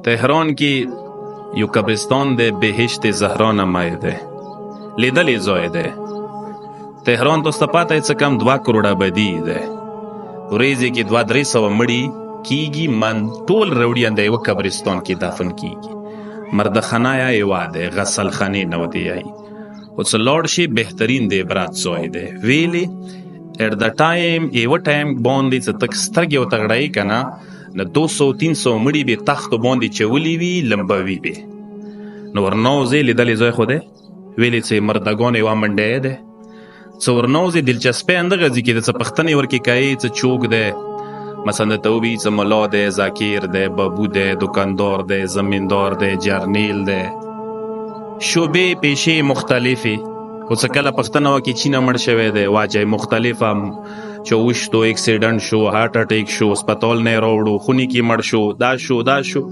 تهران کې یو قبرستان دی بهشت زهرا نمای دی لیدلی ځای دی. تهران ته پاته څه کم 2 کروڑه بدی دی. ورځې کې 200-300 مړي کیږي. من ټول روډیان دی یو قبرستان کې دفن کیږي. مردخانه یا یواده غسل خانه نو دی ای او څه لوړ شي بهترین دی برات ځای دی. ویلي at the time یو ټایم باندې څه تک سترګې او تغړای کنه نه 200-300 مړي به تخت باندې چولی وی لمبوي به نو ورنوزه لیدلې ځای خو دی. ویلي چې مردگان یو منډه ده څو ورنوزه دلچسپه اندغه ځکه د څه پښتنې ورکی کوي څه چوک ده مثلا توبی څه مولا ده ذکیر ده بابو ده دکاندار ده زمیندار ده جرنیل ده شوبې پیشې مختلفي او څه کله پښتنه وکي چینه مړ شوی دی واجه مختلف هم چوشتو اکسیډنټ شو هارت اٹیک شو هسپتال نه راوړو خونی کې مړ شو دا شو